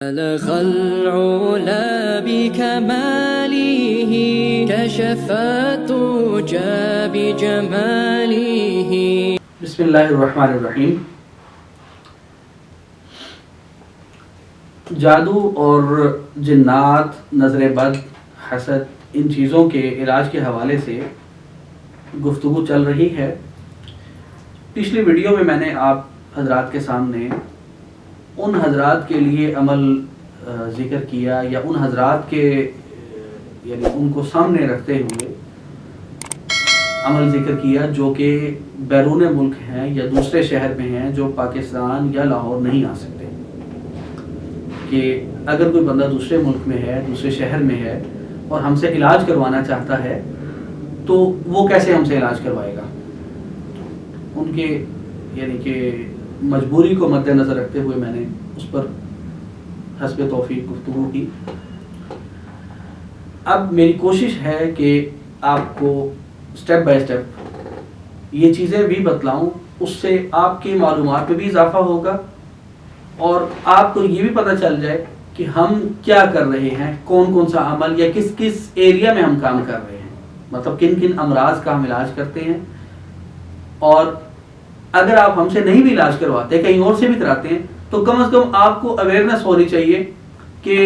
بلغ العلا بكماله كشف الدجى بجماله. بسم اللہ الرحمن الرحیم. جادو اور جنات، نظر بد، حسد، ان چیزوں کے علاج کے حوالے سے گفتگو چل رہی ہے. پچھلی ویڈیو میں نے آپ حضرات کے سامنے ان حضرات کے لیے عمل ذکر کیا یا ان حضرات کے یعنی ان کو سامنے رکھتے ہوئے عمل ذکر کیا جو کہ بیرون ملک ہیں یا دوسرے شہر میں ہیں، جو پاکستان یا لاہور نہیں آ سکتے. کہ اگر کوئی بندہ دوسرے ملک میں ہے، دوسرے شہر میں ہے اور ہم سے علاج کروانا چاہتا ہے تو وہ کیسے ہم سے علاج کروائے گا. ان کے یعنی کہ مجبوری کو مد نظر رکھتے ہوئے میں نے اس پر حسب توفیق گفتگو کی. اب میری کوشش ہے کہ آپ کو سٹیپ بائی سٹیپ یہ چیزیں بھی بتلاؤں، اس سے آپ کی معلومات میں بھی اضافہ ہوگا اور آپ کو یہ بھی پتہ چل جائے کہ ہم کیا کر رہے ہیں، کون کون سا عمل یا کس کس ایریا میں ہم کام کر رہے ہیں، مطلب کن کن امراض کا ہم علاج کرتے ہیں. اور اگر آپ ہم سے نہیں بھی علاج کرواتے، کہیں اور سے بھی کراتے ہیں، تو کم از کم آپ کو اویئرنیس ہونی چاہیے کہ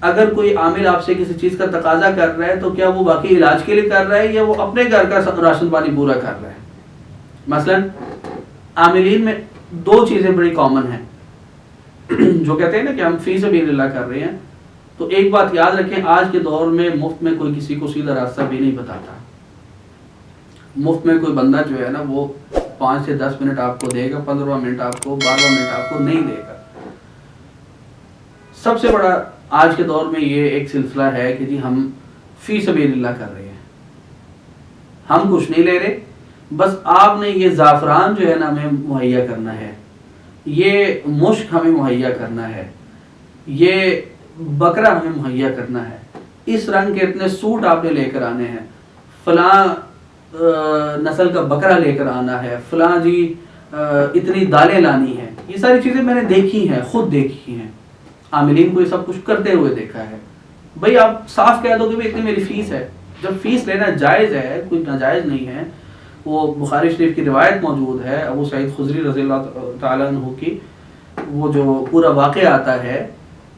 اگر کوئی عامل آپ سے کسی چیز کا تقاضا کر رہا ہے تو کیا وہ واقعی علاج کے لیے کر رہا ہے یا وہ اپنے گھر کا راشن پانی پورا کر رہا ہے. مثلا عاملین میں دو چیزیں بڑی کامن ہیں جو کہتے ہیں نا کہ ہم فی سبیل اللہ کر رہے ہیں. تو ایک بات یاد رکھیں، آج کے دور میں مفت میں کوئی کسی کو سیدھا راستہ بھی نہیں بتاتا. مفت میں کوئی بندہ جو ہے نا وہ 5 سے 10 منٹ آپ کو دے گا، 15 منٹ آپ کو، 12 منٹ آپ کو نہیں دے گا. سب سے بڑا آج کے دور میں یہ ایک سلسلہ ہے کہ جی ہم فی سبیل اللہ کر رہے ہیں، ہم کچھ نہیں لے رہے، بس آپ نے یہ زعفران جو ہے نا ہمیں مہیا کرنا ہے، یہ مشک ہمیں مہیا کرنا ہے، یہ بکرا ہمیں مہیا کرنا ہے، اس رنگ کے اتنے سوٹ آپ نے لے کر آنے ہیں، فلاں نسل کا بکرا لے کر آنا ہے، فلاں جی اتنی دالیں لانی ہیں. یہ ساری چیزیں میں نے دیکھی ہیں، خود دیکھی ہیں، عاملین کو یہ سب کچھ کرتے ہوئے دیکھا ہے. بھائی آپ صاف کہہ دو کہ اتنی میری فیس ہے. جب فیس لینا جائز ہے، کوئی ناجائز نہیں ہے. وہ بخاری شریف کی روایت موجود ہے ابو سعید خدری رضی اللہ تعالیٰ عنہ کی، وہ جو پورا واقعہ آتا ہے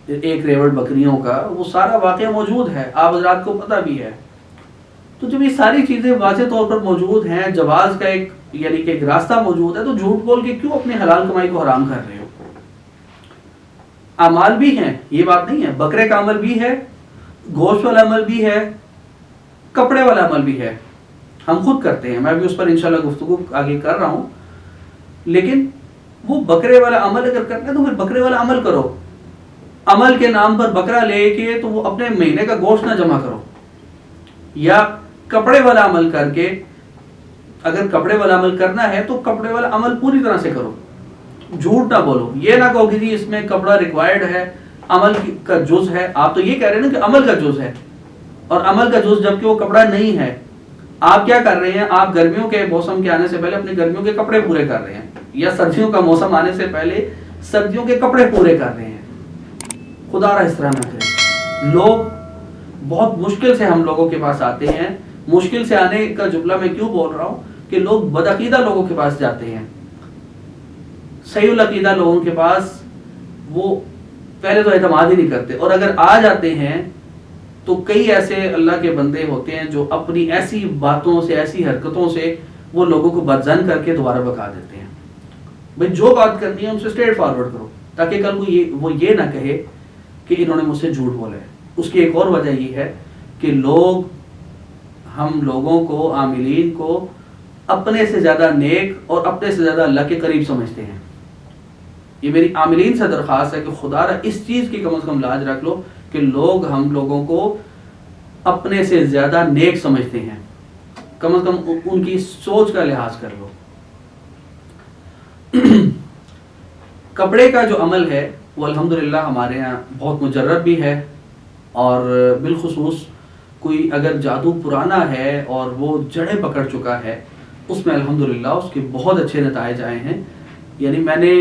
ایک ریوڑ بکریوں کا، وہ سارا واقعہ موجود ہے، آپ حضرات کو پتہ بھی ہے. تو جب یہ ساری چیزیں واضح طور پر موجود ہیں، جواز کا ایک یعنی کہ ایک راستہ موجود ہے، تو جھوٹ بول کے کیوں اپنی حلال کمائی کو حرام کر رہے ہو. اعمال بھی ہیں، یہ بات نہیں ہے، بکرے کا عمل بھی ہے، گوشت والا عمل بھی ہے، کپڑے والا عمل بھی ہے، ہم خود کرتے ہیں. میں بھی اس پر انشاءاللہ گفتگو آگے کر رہا ہوں. لیکن وہ بکرے والا عمل اگر کرنا ہے تو پھر بکرے والا عمل کرو. عمل کے نام پر بکرا لے کے تو وہ اپنے مہینے کا گوشت نہ جمع کرو. یا کپڑے والا عمل کر کے، اگر کپڑے والا عمل کرنا ہے تو کپڑے والا عمل پوری طرح سے کرو، جھوٹ نہ بولو. یہ نہ کہو کہ جی اس میں کپڑا ریکوائرڈ ہے، عمل کا جز ہے. آپ تو یہ کہہ رہے ہیں نا کہ عمل کا جز ہے، اور عمل کا جز جبکہ وہ کپڑا نہیں ہے. آپ کیا کر رہے ہیں؟ آپ گرمیوں کے موسم کے آنے سے پہلے اپنے گرمیوں کے کپڑے پورے کر رہے ہیں، یا سردیوں کا موسم آنے سے پہلے سردیوں کے کپڑے پورے کر رہے ہیں. خدا را اس طرح نہ کریں. لوگ بہت مشکل سے ہم لوگوں کے پاس آتے ہیں. مشکل سے آنے کا جملہ میں کیوں بول رہا ہوں کہ لوگ بدعقیدہ لوگوں کے پاس جاتے ہیں. صحیح العقیدہ لوگوں کے پاس وہ پہلے تو اعتماد ہی نہیں کرتے، اور اگر آ جاتے ہیں تو کئی ایسے اللہ کے بندے ہوتے ہیں جو اپنی ایسی باتوں سے، ایسی حرکتوں سے وہ لوگوں کو بدظن کر کے دوبارہ بکا دیتے ہیں. بھئی جو بات کرنی ہے ان سے اسٹریٹ فارورڈ کرو، تاکہ کل کو وہ یہ نہ کہے کہ انہوں نے مجھ سے جھوٹ بولا ہے. اس کی ایک اور وجہ یہ ہے کہ ہم لوگوں کو، عاملین کو اپنے سے زیادہ نیک اور اپنے سے زیادہ اللہ کے قریب سمجھتے ہیں. یہ میری عاملین سے درخواست ہے کہ خدا را اس چیز کی کم از کم لاج رکھ لو کہ لوگ ہم لوگوں کو اپنے سے زیادہ نیک سمجھتے ہیں. کم از کم ان کی سوچ کا لحاظ کر لو. کپڑے کا جو عمل ہے وہ الحمدللہ ہمارے یہاں بہت مجرب بھی ہے، اور بالخصوص کوئی اگر جادو پرانا ہے اور وہ جڑیں پکڑ چکا ہے، اس میں الحمدللہ اس کے بہت اچھے نتائج آئے ہیں. یعنی میں نے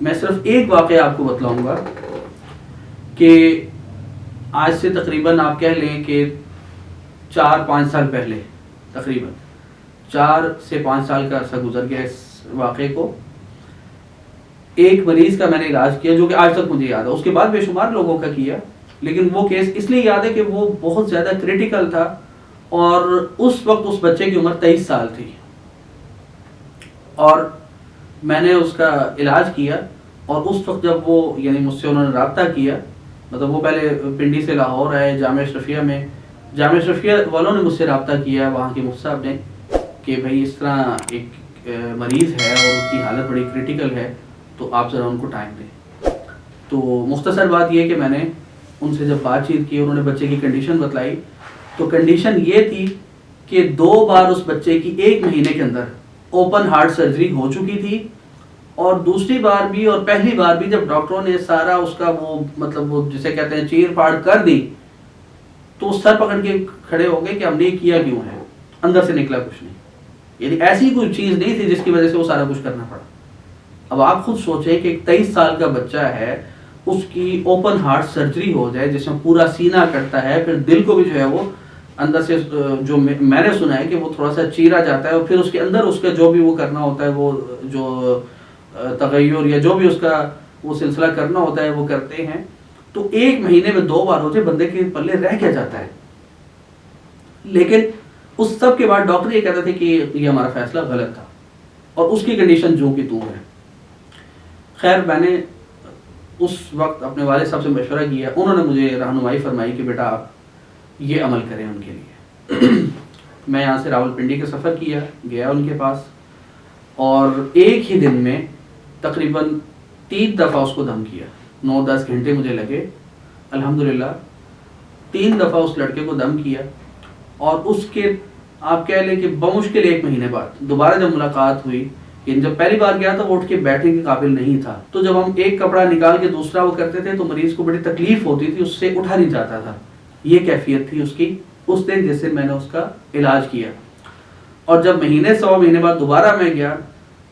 میں صرف ایک واقعہ آپ کو بتلاؤں گا کہ آج سے تقریباً آپ کہہ لیں کہ 4-5 سال پہلے، تقریباً 4 سے 5 سال کا عرصہ گزر گیا اس واقعے کو. ایک مریض کا میں نے علاج کیا جو کہ آج تک مجھے یاد ہے، اس کے بعد بے شمار لوگوں کا کیا، لیکن وہ کیس اس لیے یاد ہے کہ وہ بہت زیادہ کریٹیکل تھا، اور اس وقت اس بچے کی عمر 23 سال تھی، اور میں نے اس کا علاج کیا. اور اس وقت جب وہ یعنی مجھ سے انہوں نے رابطہ کیا، مطلب وہ پہلے پنڈی سے لاہور آئے، جامعہ اشرفیہ میں، جامعہ اشرفیہ والوں نے مجھ سے رابطہ کیا، وہاں کے مفتی صاحب نے، کہ بھائی اس طرح ایک مریض ہے اور اس کی حالت بڑی کریٹیکل ہے، تو آپ ذرا ان کو ٹائم دیں. تو مختصر بات یہ کہ میں نے ان سے جب بات چیت کی، انہوں نے بچے کی کنڈیشن بتلائی، تو کنڈیشن یہ تھی کہ 2 بار اس بچے کی 1 مہینے کے اندر اوپن ہارٹ سرجری ہو چکی تھی، اور دوسری بار بھی اور پہلی بار بھی جب ڈاکٹروں نے سارا اس کا وہ مطلب وہ جسے کہتے ہیں چیر پھاڑ کر دی، تو سر پکڑ کے کھڑے ہو گئے کہ ہم نے کیا کیوں ہے، اندر سے نکلا کچھ نہیں. یعنی ایسی کوئی چیز نہیں تھی جس کی وجہ سے وہ سارا کچھ کرنا پڑا. اب آپ خود سوچیں کہ ایک 23 سال کا بچہ ہے، اس کی اوپن ہارٹ سرجری ہو جائے جس میں پورا سینہ کٹتا ہے، پھر دل کو بھی جو ہے وہ اندر سے جو میں نے سنا ہے کہ وہ تھوڑا سا چیرا جاتا ہے، اور پھر اس کے اندر اس کا جو بھی وہ کرنا ہوتا ہے، وہ جو تغیر یا جو بھی اس کا وہ سلسلہ کرنا ہوتا ہے وہ کرتے ہیں. تو 1 مہینے میں 2 بار ہوتے، بندے کے پلے رہ کیا جاتا ہے. لیکن اس سب کے بعد ڈاکٹر یہ کہتے تھے کہ یہ ہمارا فیصلہ غلط تھا، اور اس کی کنڈیشن جو کہ تو ہے. خیر میں نے اس وقت اپنے والد صاحب سے مشورہ کیا، انہوں نے مجھے رہنمائی فرمائی کہ بیٹا آپ یہ عمل کریں ان کے لیے. میں یہاں سے راولپنڈی کا سفر کیا، گیا ان کے پاس، اور ایک ہی دن میں تقریباً 3 دفعہ اس کو دم کیا. 9-10 گھنٹے مجھے لگے، الحمدللہ 3 دفعہ اس لڑکے کو دم کیا. اور اس کے آپ کہہ لیں کہ بمشکل 1 مہینے بعد دوبارہ جب ملاقات ہوئی، یعنی جب پہلی بار گیا تھا وہ اٹھ کے بیٹھنے کے قابل نہیں تھا، تو جب ہم ایک کپڑا نکال کے دوسرا وہ کرتے تھے تو مریض کو بڑی تکلیف ہوتی تھی، اس سے اٹھا نہیں جاتا تھا. یہ کیفیت تھی اس کی اس دن جس سے میں نے اس کا علاج کیا. اور جب مہینے 100 مہینے بعد دوبارہ میں گیا،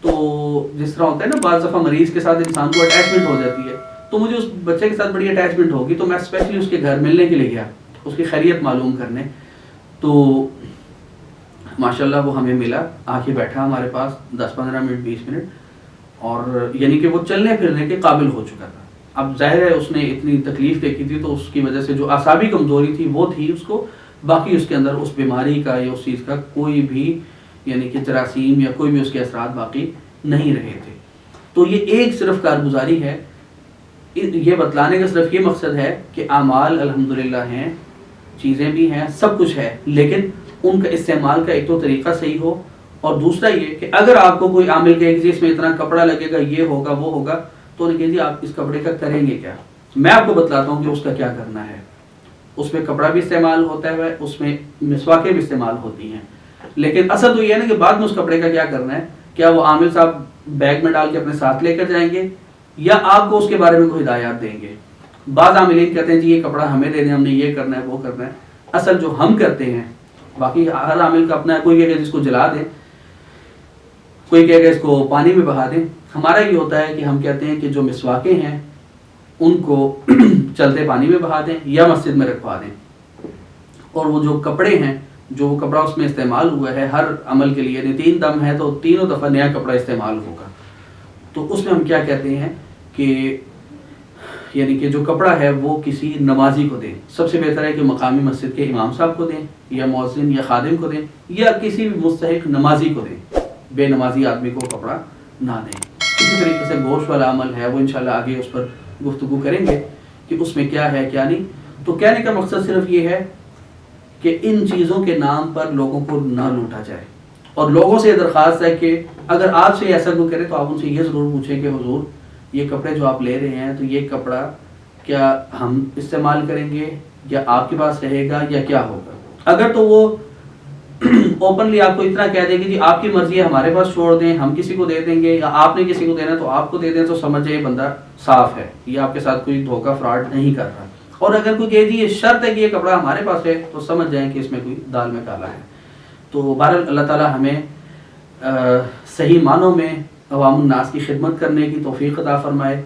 تو جس طرح ہوتا ہے نا بعض دفعہ مریض کے ساتھ انسان کو اٹیچمنٹ ہو جاتی ہے، تو مجھے اس بچے کے ساتھ بڑی اٹیچمنٹ ہوگی، تو میں اسپیشلی اس کے گھر ملنے کے لیے گیا، اس کی خیریت معلوم کرنے. تو ماشاءاللہ وہ ہمیں ملا، آ کے بیٹھا ہمارے پاس 10-15 منٹ 20 منٹ، اور یعنی کہ وہ چلنے پھرنے کے قابل ہو چکا تھا. اب ظاہر ہے اس نے اتنی تکلیف دیکھی تھی، تو اس کی وجہ سے جو اعصابی کمزوری تھی وہ تھی اس کو، باقی اس کے اندر اس بیماری کا یا اس چیز کا کوئی بھی یعنی کہ جراثیم یا کوئی بھی اس کے اثرات باقی نہیں رہے تھے. تو یہ ایک صرف کارگزاری ہے، یہ بتلانے کا صرف یہ مقصد ہے کہ اعمال الحمدللہ ہیں، چیزیں بھی ہیں، سب کچھ ہے، لیکن ان کا استعمال کا ایک تو طریقہ صحیح ہو، اور دوسرا یہ کہ اگر آپ کو کوئی عامل کہے کہ اس میں اتنا کپڑا لگے گا، یہ ہوگا وہ ہوگا، تو انہیں کہیے آپ اس کپڑے کا کریں گے کیا. میں آپ کو بتلاتا ہوں کہ اس کا کیا کرنا ہے. اس میں کپڑا بھی استعمال ہوتا ہے، اس میں مسواکیں بھی استعمال ہوتی ہیں، لیکن اصل تو یہ ہے نا کہ بعد میں اس کپڑے کا کیا کرنا ہے. کیا وہ عامل صاحب بیگ میں ڈال کے اپنے ساتھ لے کر جائیں گے، یا آپ کو اس کے بارے میں کوئی ہدایات دیں گے. بعض عاملین کہتے ہیں جی یہ کپڑا ہمیں دے دیں، ہم نے یہ کرنا ہے وہ کرنا ہے. اصل جو ہم کرتے ہیں، باقی ہر عامل کا اپنا ہے، کوئی کہے گا جس کو جلا دیں، کوئی کہے گا اس کو پانی میں بہا دیں. ہمارا یہ ہوتا ہے کہ ہم کہتے ہیں کہ جو مسواکیں ہیں ان کو چلتے پانی میں بہا دیں یا مسجد میں رکھوا دیں، اور وہ جو کپڑے ہیں، جو وہ کپڑا اس میں استعمال ہوا ہے ہر عمل کے لیے، یعنی 3 دم ہے تو 3 دفعہ نیا کپڑا استعمال ہوگا. تو اس میں ہم کیا کہتے ہیں کہ یعنی کہ جو کپڑا ہے وہ کسی نمازی کو دیں. سب سے بہتر ہے کہ مقامی مسجد کے امام صاحب کو دیں، یا مؤذن یا خادم کو دیں، یا کسی بھی مستحق نمازی کو دیں. بے نمازی آدمی کو کپڑا نہ دیں. اسی طریقے سے گوشت والا عمل ہے، وہ انشاءاللہ آگے اس پر گفتگو کریں گے کہ اس میں کیا ہے کیا نہیں. تو کہنے کا مقصد صرف یہ ہے کہ ان چیزوں کے نام پر لوگوں کو نہ لوٹا جائے. اور لوگوں سے یہ درخواست ہے کہ اگر آپ سے ایسا کوئی کرے تو آپ ان سے یہ ضرور پوچھیں کہ حضور یہ کپڑے جو آپ لے رہے ہیں تو یہ کپڑا کیا ہم استعمال کریں گے یا آپ کے پاس رہے گا یا کیا ہوگا. اگر تو وہ اوپنلی آپ کو اتنا کہہ دیں کہ جی آپ کی مرضی ہے ہمارے پاس چھوڑ دیں، ہم کسی کو دے دیں گے، یا آپ نے کسی کو دینا تو آپ کو دے دیں، تو سمجھ جائے بندہ صاف ہے، یہ آپ کے ساتھ کوئی دھوکہ فراڈ نہیں کر رہا. اور اگر کوئی کہے جی یہ شرط ہے کہ یہ کپڑا ہمارے پاس ہے، تو سمجھ جائیں کہ اس میں کوئی دال میں کالا ہے. تو بہرحال اللہ تعالی ہمیں صحیح معنوں میں عوام الناس کی خدمت کرنے کی توفیق عطا فرمائے،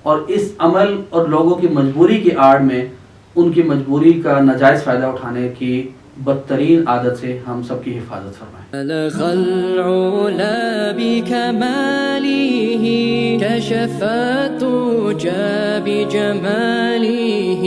اور اس عمل اور لوگوں کی مجبوری کی آڑ میں ان کی مجبوری کا ناجائز فائدہ اٹھانے کی بدترین عادت سے ہم سب کی حفاظت فرمائے۔ بلغ العلا بكماله كشف الدجى بجماله